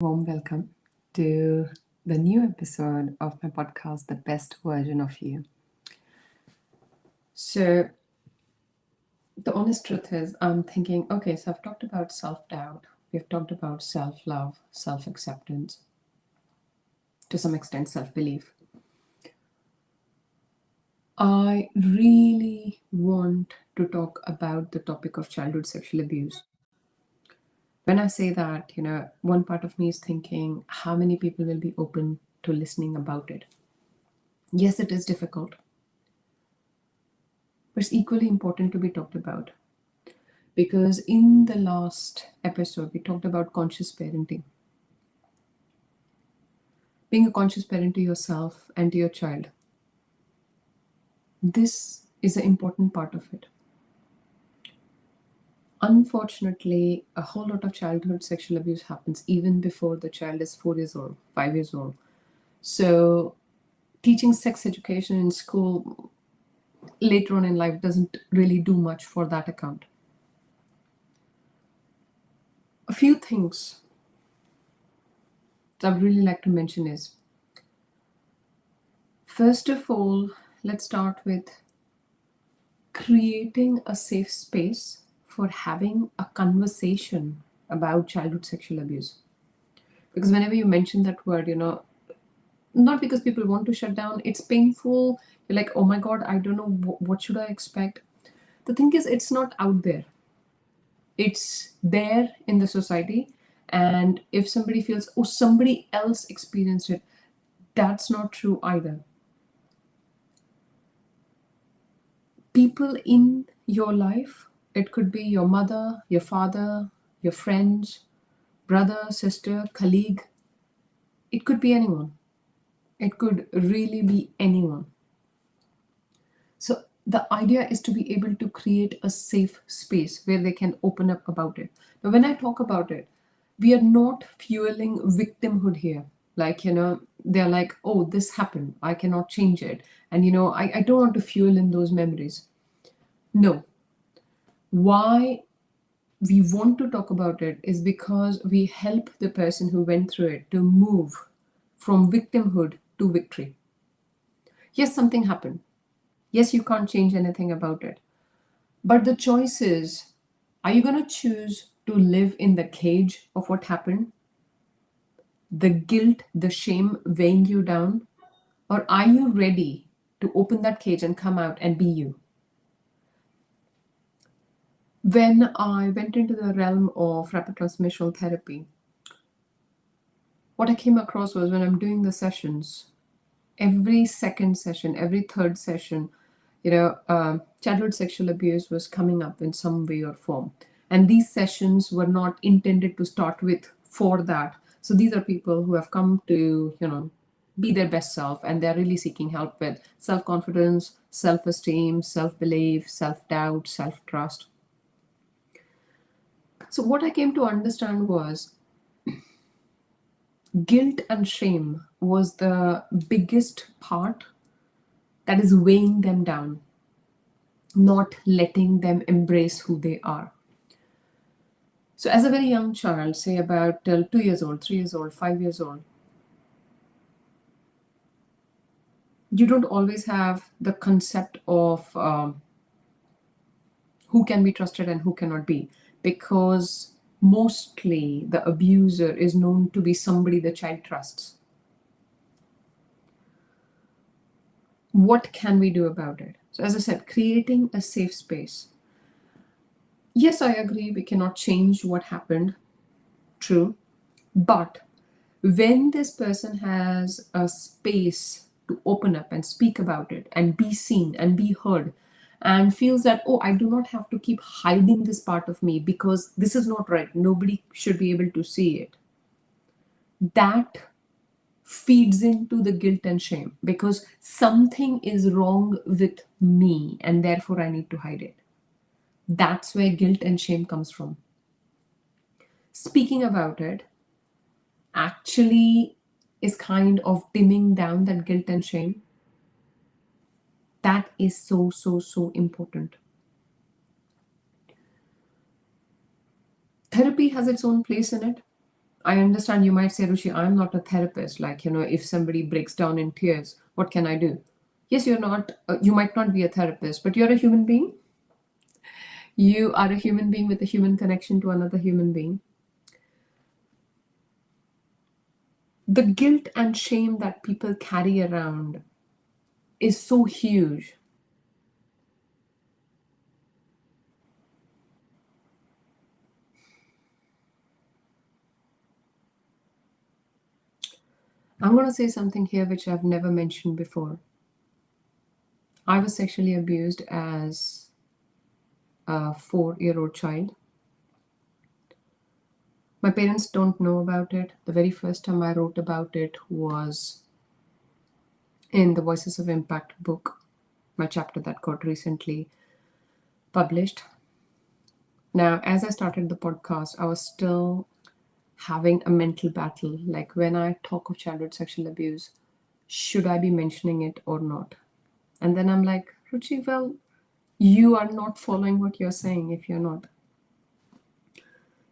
Warm welcome to the new episode of my podcast, The Best Version of You. So, the honest truth is, I'm thinking, okay, so I've talked about self doubt, we've talked about self love, self acceptance, to some extent, self belief. I really want to talk about the topic of childhood sexual abuse. When I say that, one part of me is thinking, how many people will be open to listening about it? Yes, it is difficult, but it's equally important to be talked about. Because in the last episode, we talked about conscious parenting, being a conscious parent to yourself and to your child. This is an important part of it. Unfortunately, a whole lot of childhood sexual abuse happens even before the child is 4 years old, 5 years old. So, teaching sex education in school later on in life doesn't really do much for that account. A few things that I'd really like to mention is, first of all, let's start with creating a safe space for having a conversation about childhood sexual abuse. Because whenever you mention that word, not because people want to shut down, it's painful. You're like, oh my God, I don't know, what should I expect? The thing is, it's not out there, it's there in the society. And if somebody feels, oh, somebody else experienced it, that's not true either. People in your life, it could be your mother, your father, your friends, brother, sister, colleague, it could be anyone. It could really be anyone. So the idea is to be able to create a safe space where they can open up about it. Now, when I talk about it, we are not fueling victimhood here. Like, they're like, oh, this happened, I cannot change it. And, I don't want to fuel in those memories. No. Why we want to talk about it is because we help the person who went through it to move from victimhood to victory. Yes, something happened. Yes, you can't change anything about it. But the choice is, are you going to choose to live in the cage of what happened? The guilt, the shame weighing you down? Or are you ready to open that cage and come out and be you? When I went into the realm of rapid transmissional therapy, what I came across was, when I'm doing the sessions, every second session, every third session, childhood sexual abuse was coming up in some way or form. And these sessions were not intended to start with for that. So these are people who have come to, be their best self, and they're really seeking help with self confidence, self esteem, self belief, self doubt, self trust. So, what I came to understand was guilt and shame was the biggest part that is weighing them down, not letting them embrace who they are. So, as a very young child, say about 2 years old, 3 years old, 5 years old, you don't always have the concept of who can be trusted and who cannot be, because mostly the abuser is known to be somebody the child trusts. What can we do about it? So, as I said, creating a safe space. Yes, I agree, we cannot change what happened. True. But when this person has a space to open up and speak about it and be seen and be heard, and feels that, oh, I do not have to keep hiding this part of me because this is not right, nobody should be able to see it, that feeds into the guilt and shame, because something is wrong with me and therefore I need to hide it. That's where guilt and shame comes from. Speaking about it actually is kind of dimming down that guilt and shame. That is so, so, so important. Therapy has its own place in it. I understand you might say, Ruchi, I'm not a therapist. Like, if somebody breaks down in tears, what can I do? Yes, you're not, you might not be a therapist, but you're a human being. You are a human being with a human connection to another human being. The guilt and shame that people carry around is so huge. I'm going to say something here which I've never mentioned before. I was sexually abused as a 4-year-old child. My parents don't know about it. The very first time I wrote about it was in the Voices of Impact book, my chapter that got recently published. Now, as I started the podcast, I was still having a mental battle. Like, when I talk of childhood sexual abuse, should I be mentioning it or not? And then I'm like, Ruchi, well, you are not following what you're saying if you're not.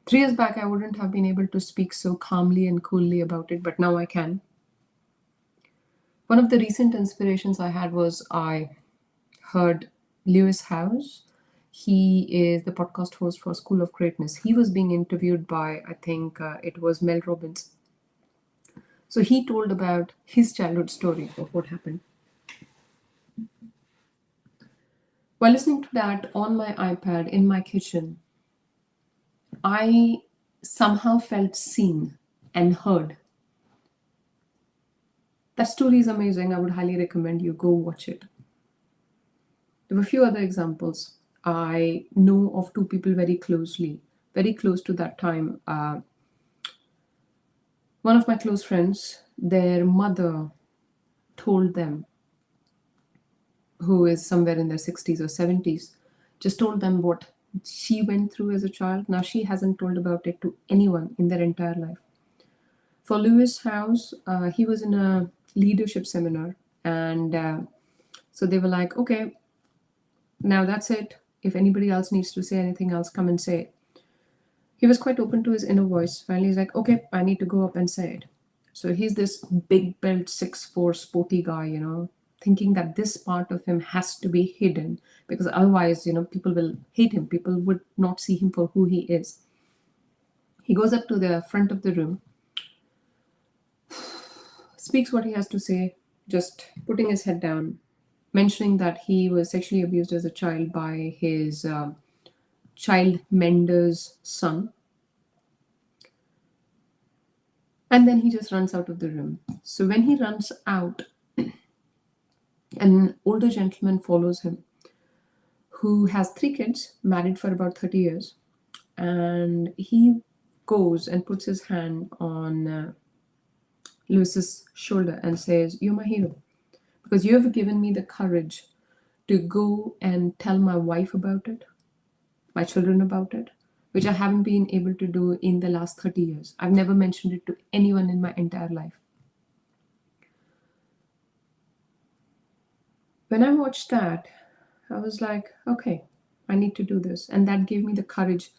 3 years back, I wouldn't have been able to speak so calmly and coolly about it, but now I can. One of the recent inspirations I had was I heard Lewis Howes. He is the podcast host for School of Greatness. He was being interviewed by, I think it was Mel Robbins. So he told about his childhood story of what happened. While listening to that on my iPad in my kitchen, I somehow felt seen and heard. That story is amazing. I would highly recommend you go watch it. There were a few other examples. I know of two people very closely, very close to that time. One of my close friends, their mother told them, who is somewhere in their 60s or 70s, just told them what she went through as a child. Now, she hasn't told about it to anyone in their entire life. For Lewis House, he was in a leadership seminar, and so they were like, okay, now that's it. If anybody else needs to say anything else, come and say it. He was quite open to his inner voice. Finally, he's like, okay, I need to go up and say it. So he's this big built 6'4" sporty guy, thinking that this part of him has to be hidden because otherwise, people will hate him. People would not see him for who he is. He goes up to the front of the room, speaks what he has to say, just putting his head down, mentioning that he was sexually abused as a child by his child mentor's son. And then he just runs out of the room. So when he runs out, an older gentleman follows him who has 3 kids, married for about 30 years. And he goes and puts his hand on Lewis's shoulder and says, "You're my hero because you have given me the courage to go and tell my wife about it, my children about it, which I haven't been able to do in the last 30 years. I've never mentioned it to anyone in my entire life." When I watched that, I was like, okay, I need to do this. And that gave me the courage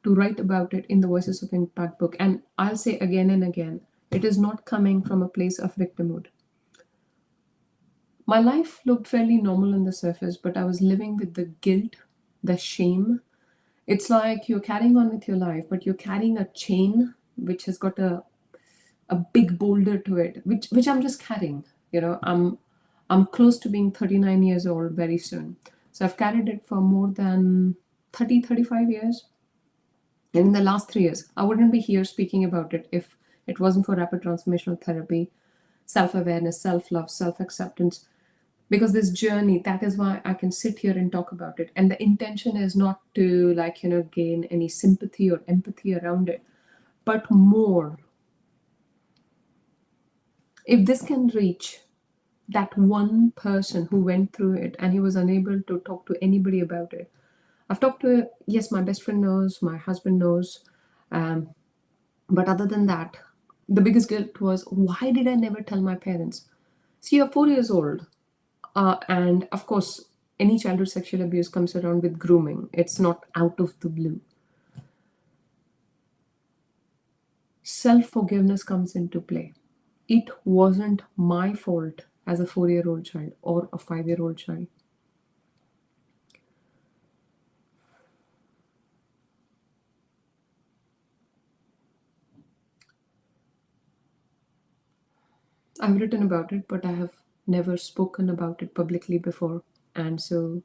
to write about it in the Voices of Impact book. And I'll say again and again, it is not coming from a place of victimhood. My life looked fairly normal on the surface, but I was living with the guilt, the shame. It's like you're carrying on with your life, but you're carrying a chain which has got a big boulder to it, which I'm just carrying. I'm close to being 39 years old very soon. So I've carried it for more than 30, 35 years. And in the last 3 years, I wouldn't be here speaking about it if it wasn't for rapid transformational therapy, self-awareness, self-love, self-acceptance. Because this journey, that is why I can sit here and talk about it. And the intention is not to gain any sympathy or empathy around it, but more. If this can reach that one person who went through it and he was unable to talk to anybody about it. I've talked to, yes, my best friend knows, my husband knows, um, but other than that, the biggest guilt was, why did I never tell my parents? See, you're 4 years old, and of course, any childhood sexual abuse comes around with grooming. It's not out of the blue. self forgiveness comes into play. It wasn't my fault as a 4-year-old child or a 5-year-old child. I've written about it, but I have never spoken about it publicly before. And so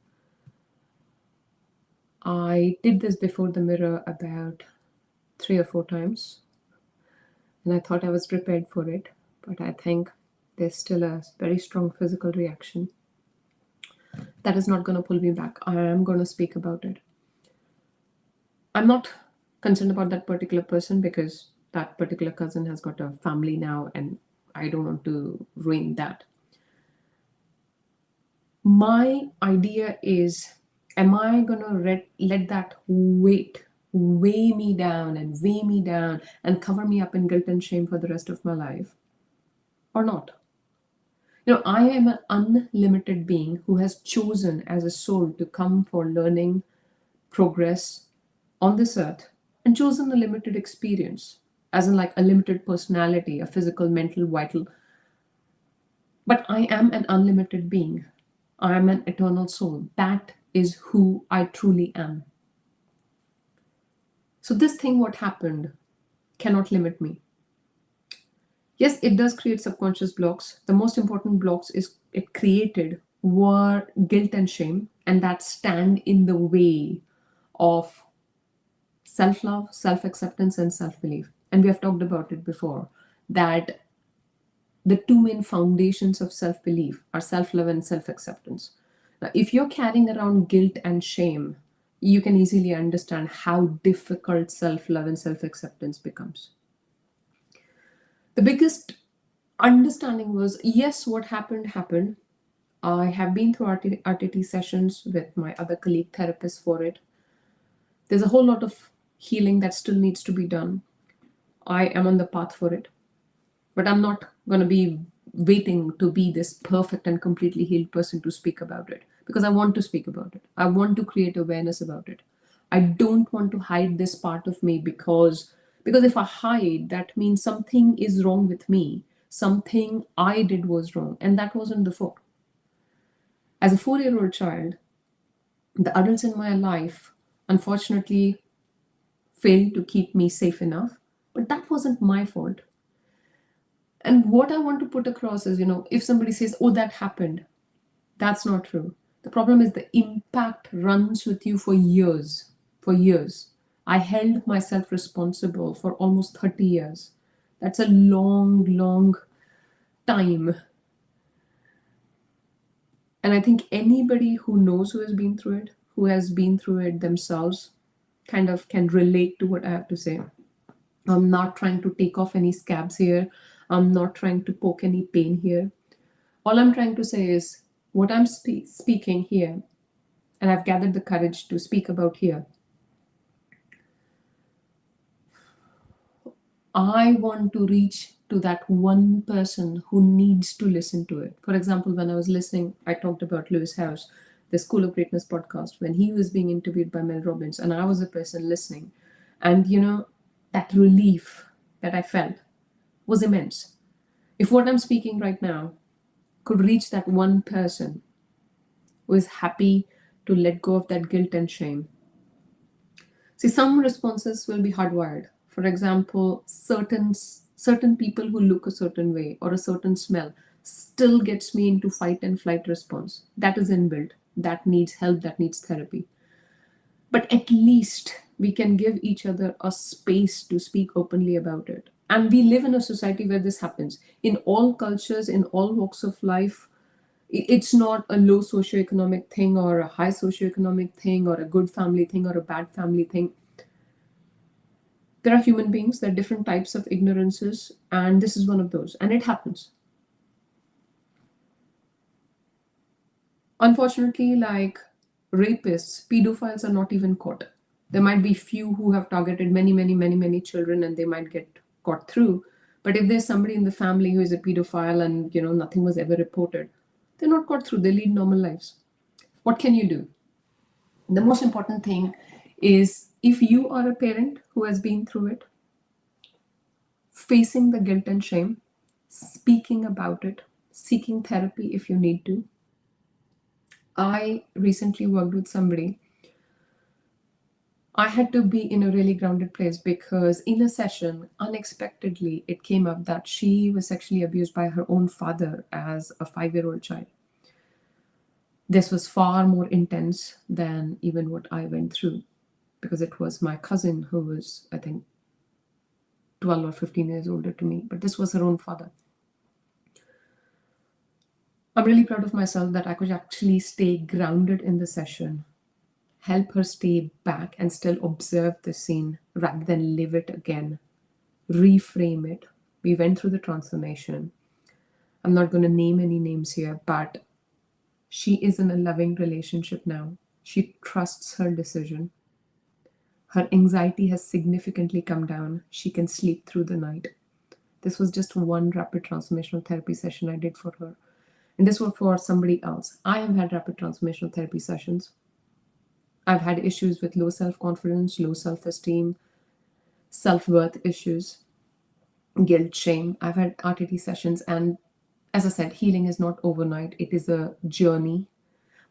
I did this before the mirror about 3 or 4 times, and I thought I was prepared for it, but I think there's still a very strong physical reaction. That is not going to pull me back. I am going to speak about it. I'm not concerned about that particular person because that particular cousin has got a family now, and I don't want to ruin that. My idea is, am I going to let that weight weigh me down and weigh me down and cover me up in guilt and shame for the rest of my life, or not? I am an unlimited being who has chosen as a soul to come for learning, progress on this earth, and chosen a limited experience, as in like a limited personality, a physical, mental, vital. But I am an unlimited being. I am an eternal soul. That is who I truly am. So, this thing, what happened, cannot limit me. Yes, it does create subconscious blocks. The most important blocks is it created were guilt and shame, and that stand in the way of self love, self acceptance, and self belief. And we have talked about it before that the two main foundations of self belief are self love and self acceptance. Now, if you're carrying around guilt and shame, you can easily understand how difficult self love and self acceptance becomes. The biggest understanding was, yes, what happened happened. I have been through RTT sessions with my other colleague therapists for it. There's a whole lot of healing that still needs to be done. I am on the path for it. But I'm not going to be waiting to be this perfect and completely healed person to speak about it, because I want to speak about it. I want to create awareness about it. I don't want to hide this part of me because if I hide, that means something is wrong with me. Something I did was wrong, and that wasn't the fault. As a 4-year-old child, the adults in my life unfortunately failed to keep me safe enough, but that wasn't my fault. And what I want to put across is, if somebody says, oh, that happened, that's not true. The problem is the impact runs with you for years. For years. I held myself responsible for almost 30 years. That's a long, long time. And I think anybody who knows who has been through it themselves, kind of can relate to what I have to say. I'm not trying to take off any scabs here. I'm not trying to poke any pain here. All I'm trying to say is what I'm speaking here, and I've gathered the courage to speak about here. I want to reach to that one person who needs to listen to it. For example, when I was listening, I talked about Lewis House, the School of Greatness podcast, when he was being interviewed by Mel Robbins, and I was a person listening. And, that relief that I felt was immense. If what I'm speaking right now could reach that one person who is happy to let go of that guilt and shame. See, some responses will be hardwired. For example, certain people who look a certain way or a certain smell still gets me into fight and flight response. That is inbuilt. That needs help, that needs therapy. But at least we can give each other a space to speak openly about it. And we live in a society where this happens. In all cultures, in all walks of life, it's not a low socioeconomic thing or a high socioeconomic thing or a good family thing or a bad family thing. There are human beings, there are different types of ignorances, and this is one of those, and it happens. Unfortunately, like rapists, pedophiles are not even caught. There might be few who have targeted many, many, many, many children and they might get caught through. But if there's somebody in the family who is a pedophile and nothing was ever reported, they're not caught through. They lead normal lives. What can you do? The most important thing is, if you are a parent who has been through it, facing the guilt and shame, speaking about it, seeking therapy if you need to. I recently worked with somebody. I had to be in a really grounded place because in a session, unexpectedly, it came up that she was sexually abused by her own father as a 5-year-old child. This was far more intense than even what I went through because it was my cousin who was, I think, 12 or 15 years older to me, but this was her own father. I'm really proud of myself that I could actually stay grounded in the session, help her stay back and still observe the scene rather than live it again, reframe it. We went through the transformation. I'm not going to name any names here, but she is in a loving relationship now. She trusts her decision. Her anxiety has significantly come down. She can sleep through the night. This was just one rapid transformational therapy session I did for her. And this was for somebody else. I have had rapid transformational therapy sessions. I've had issues with low self-confidence, low self-esteem, self-worth issues, guilt, shame. I've had RTT sessions, and as I said, healing is not overnight. It is a journey.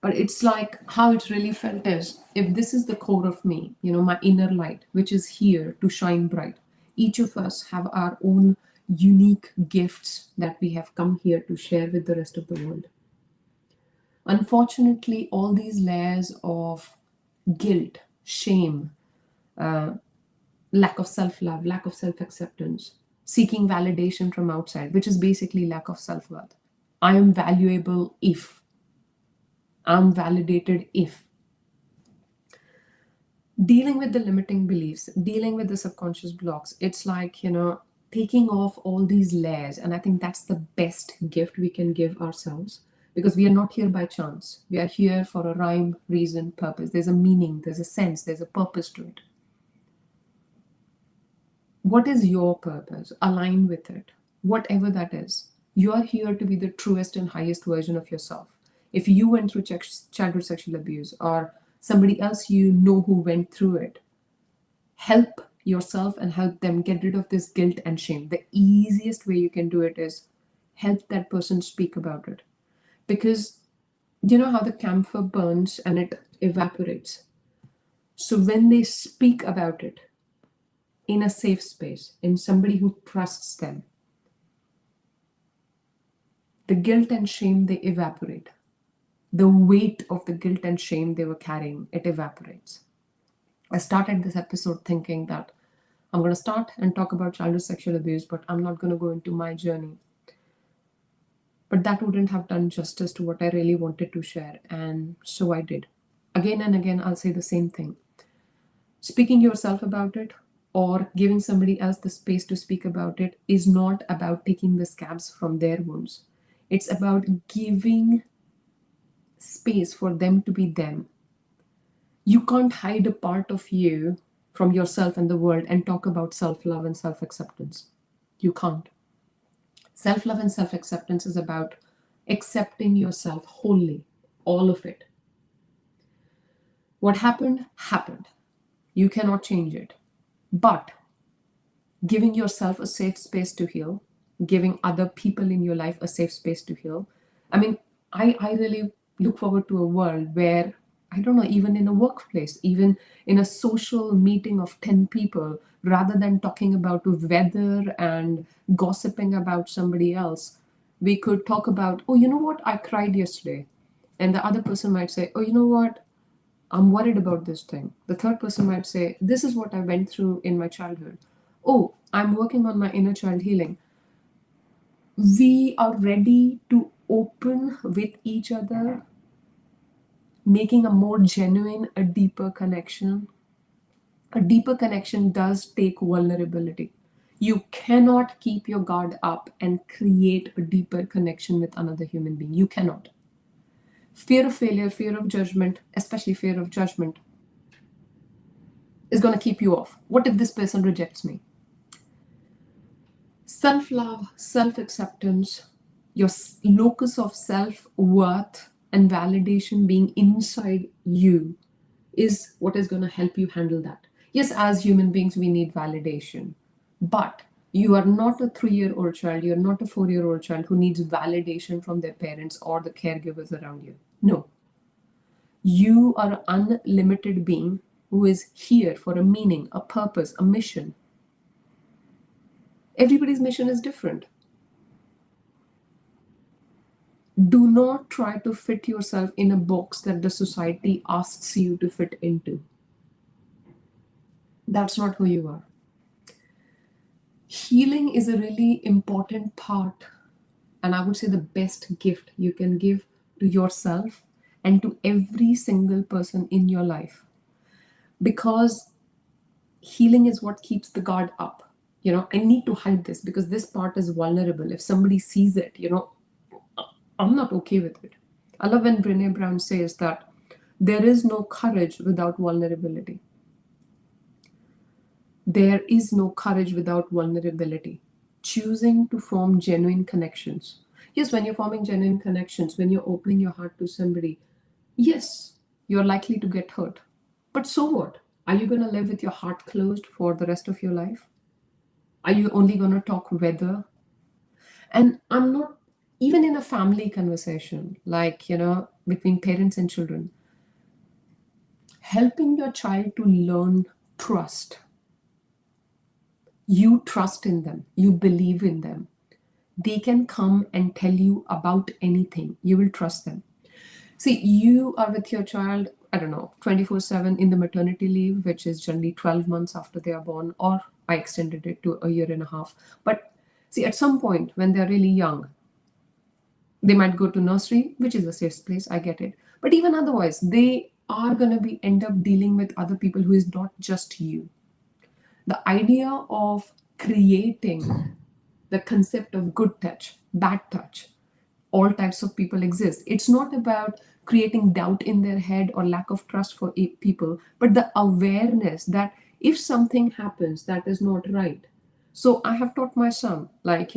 But it's like how it really felt is if this is the core of me, my inner light, which is here to shine bright. Each of us have our own unique gifts that we have come here to share with the rest of the world. Unfortunately, all these layers of guilt, shame, lack of self love, lack of self acceptance, seeking validation from outside, which is basically lack of self worth. I am valuable if, I'm validated if. Dealing with the limiting beliefs, dealing with the subconscious blocks, it's like, taking off all these layers. And I think that's the best gift we can give ourselves because we are not here by chance. We are here for a rhyme, reason, purpose. There's a meaning, there's a sense, there's a purpose to it. What is your purpose? Align with it, whatever that is. You are here to be the truest and highest version of yourself. If you went through childhood sexual abuse or somebody else who went through it, help yourself and help them get rid of this guilt and shame. The easiest way you can do it is help that person speak about it. Because you know how the camphor burns and it evaporates. So when they speak about it in a safe space, in somebody who trusts them, the guilt and shame, they evaporate. The weight of the guilt and shame they were carrying, it evaporates. I started this episode thinking that I'm going to start and talk about childhood sexual abuse, but I'm not going to go into my journey. But that wouldn't have done justice to what I really wanted to share, and so I did. Again and again, I'll say the same thing. Speaking yourself about it or giving somebody else the space to speak about it is not about taking the scabs from their wounds. It's about giving space for them to be them. You can't hide a part of you from yourself and the world and talk about self-love and self-acceptance. You can't. Self-love and self-acceptance is about accepting yourself wholly, all of it. What happened, happened. You cannot change it. But giving yourself a safe space to heal, giving other people in your life a safe space to heal. I really look forward to a world where, I don't know, even in a workplace, even in a social meeting of 10 people, rather than talking about weather and gossiping about somebody else, we could talk about, oh, you know what, I cried yesterday. And the other person might say, oh, you know what, I'm worried about this thing. The third person might say, this is what I went through in my childhood. Oh, I'm working on my inner child healing. We are ready to open with each other, making a more genuine, a deeper connection. A deeper connection does take vulnerability. You cannot keep your guard up and create a deeper connection with another human being. You cannot. Fear of failure, fear of judgment, especially fear of judgment, is going to keep you off. What if this person rejects me? Self-love, self-acceptance, your locus of self-worth and validation being inside you is what is going to help you handle that. Yes, as human beings, we need validation. But You are not a 3-year-old child, you're not a 4-year-old child who needs validation from their parents or the caregivers around you. No. You are an unlimited being who is here for a meaning, a purpose, a mission. Everybody's mission is different. Do not try to fit yourself in a box that the society asks you to fit into. That's not who you are. Healing is a really important part, and I would say the best gift you can give to yourself and to every single person in your life. Because healing is what keeps the guard up. I need to hide this because this part is vulnerable. If somebody sees it, I'm not okay with it. I love when Brene Brown says that there is no courage without vulnerability. There is no courage without vulnerability. Choosing to form genuine connections. Yes, when you're forming genuine connections, when you're opening your heart to somebody, yes, you're likely to get hurt. But so what? Are you going to live with your heart closed for the rest of your life? Are you only going to talk weather? And I'm not, even in a family conversation, like, between parents and children, helping your child to learn trust. You trust in them, you believe in them. They can come and tell you about anything. You will trust them. See, you are with your child, I don't know, 24/7 in the maternity leave, which is generally 12 months after they are born, or I extended it to a year and a half. But see, at some point when they're really young, they might go to nursery, which is a safe place, I get it. But even otherwise, they are going to be end up dealing with other people who is not just you. The idea of creating the concept of good touch, bad touch, all types of people exist. It's not about creating doubt in their head or lack of trust for people, but the awareness that if something happens that is not right. So I have taught my son, like,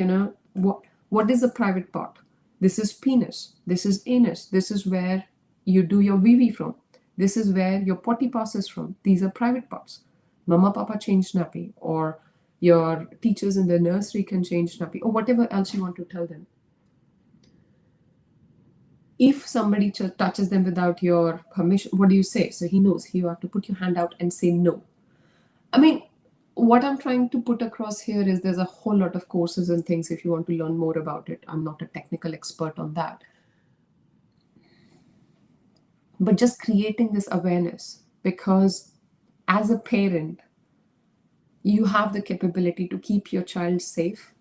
what is the private part? This is penis. This is anus. This is where you do your VV from. This is where your potty passes from. These are private parts. Mama, papa change nappy, or your teachers in the nursery can change nappy, or whatever else you want to tell them. If somebody touches them without your permission, what do you say? So he knows you have to put your hand out and say no. I mean, what I'm trying to put across here is there's a whole lot of courses and things if you want to learn more about it. I'm not a technical expert on that. But just creating this awareness, because as a parent, you have the capability to keep your child safe,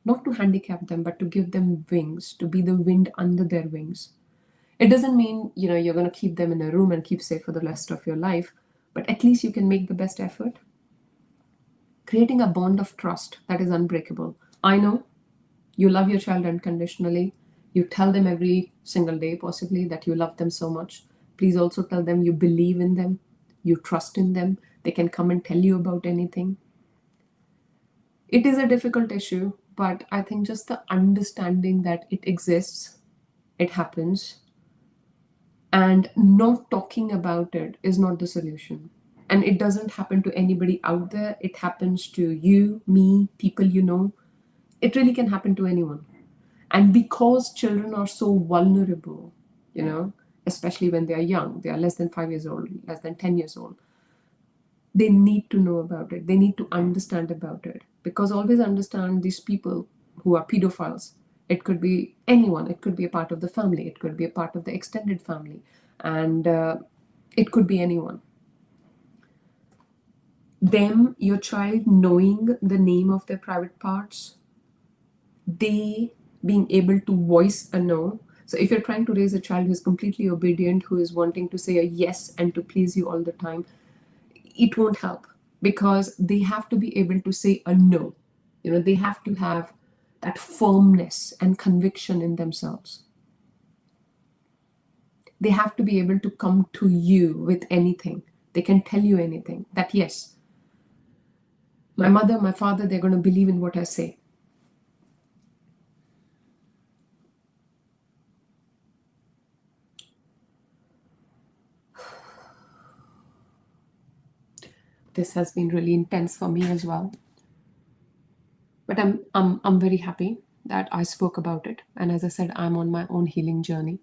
not to handicap them, but to give them wings, to be the wind under their wings. It doesn't mean, you're going to keep them in a room and keep safe for the rest of your life, but at least you can make the best effort. Creating a bond of trust that is unbreakable. I know you love your child unconditionally. You tell them every single day, possibly, that you love them so much. Please also tell them you believe in them, you trust in them. They can come and tell you about anything. It is a difficult issue, but I think just the understanding that it exists, it happens, and not talking about it is not the solution. And it doesn't happen to anybody out there. It happens to you, me, people you know. It really can happen to anyone. And because children are so vulnerable, especially when they are young, they are less than 5 years old, less than 10 years old, they need to know about it. They need to understand about it. Because always understand these people who are pedophiles. It could be anyone. It could be a part of the family. It could be a part of the extended family. And it could be anyone. Them, your child, knowing the name of their private parts, they being able to voice a no. So if you're trying to raise a child who's completely obedient, who is wanting to say a yes and to please you all the time, it won't help, because they have to be able to say a no. They have to have that firmness and conviction in themselves. They have to be able to come to you with anything. They can tell you anything. That yes, my mother, my father, they're going to believe in what I say. This has been really intense for me as well. But I'm very happy that I spoke about it. And as I said, I'm on my own healing journey.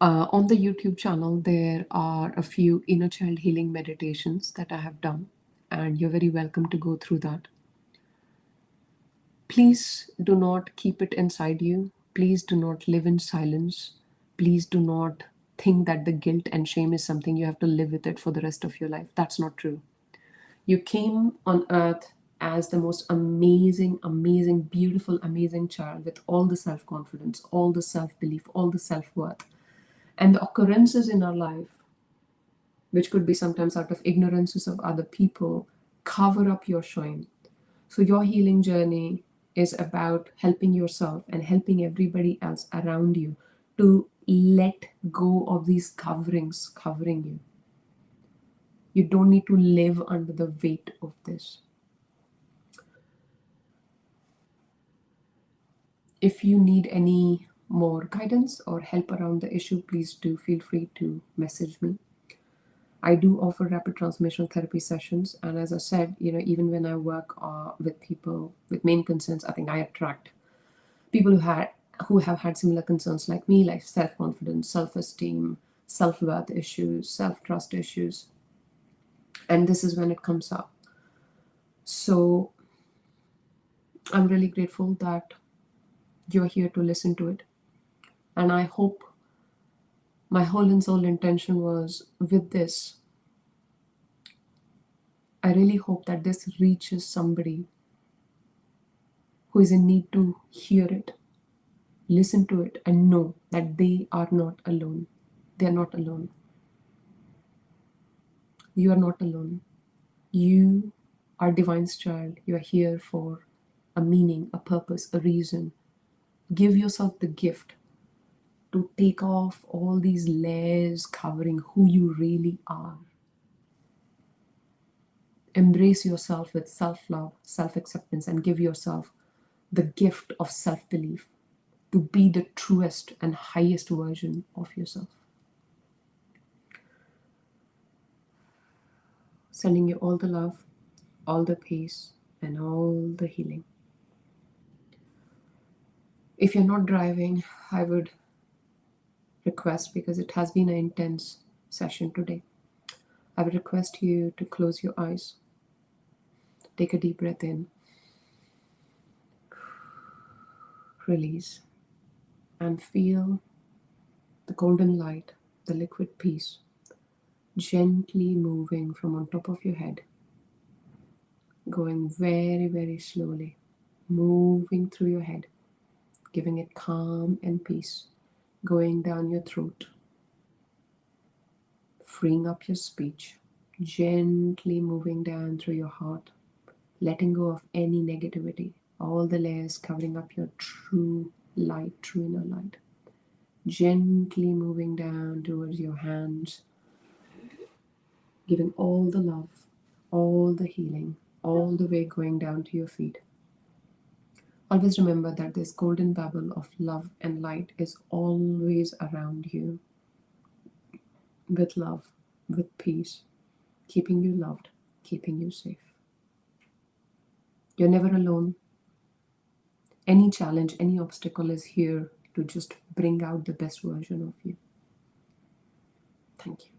On the YouTube channel, there are a few inner child healing meditations that I have done, and you're very welcome to go through that. Please do not keep it inside you. Please do not live in silence. Please do not think that the guilt and shame is something you have to live with it for the rest of your life. That's not true. You came on earth as the most amazing, amazing, beautiful, amazing child with all the self confidence, all the self belief, all the self worth. And the occurrences in our life, which could be sometimes out of ignorances of other people, cover up your shine. So, your healing journey is about helping yourself and helping everybody else around you to let go of these coverings covering you. You don't need to live under the weight of this. If you need any more guidance or help around the issue, please do feel free to message me. I do offer rapid transformational therapy sessions, and as I said, even when I work with people with main concerns, I think I attract people who have had similar concerns like me, like self-confidence, self-esteem, self-worth issues, self-trust issues, and this is when it comes up. So I'm really grateful that you're here to listen to it, and I hope my whole and soul intention was with this. I really hope that this reaches somebody who is in need to hear it, listen to it, and know that they are not alone. They are not alone. You are not alone. You are divine's child. You are here for a meaning, a purpose, a reason. Give yourself the gift to take off all these layers covering who you really are. Embrace yourself with self love, self acceptance, and give yourself the gift of self belief to be the truest and highest version of yourself. Sending you all the love, all the peace, and all the healing. If you're not driving, I would request, because it has been an intense session today, I would request you to close your eyes, take a deep breath in, release, and feel the golden light, the liquid peace, gently moving from on top of your head, going very, very slowly, moving through your head, giving it calm and peace, going down your throat, freeing up your speech, gently moving down through your heart, letting go of any negativity, all the layers covering up your true light, true inner light, gently moving down towards your hands, giving all the love, all the healing, all the way going down to your feet. Always remember that this golden bubble of love and light is always around you, with love, with peace, keeping you loved, keeping you safe. You're never alone. Any challenge, any obstacle is here to just bring out the best version of you. Thank you.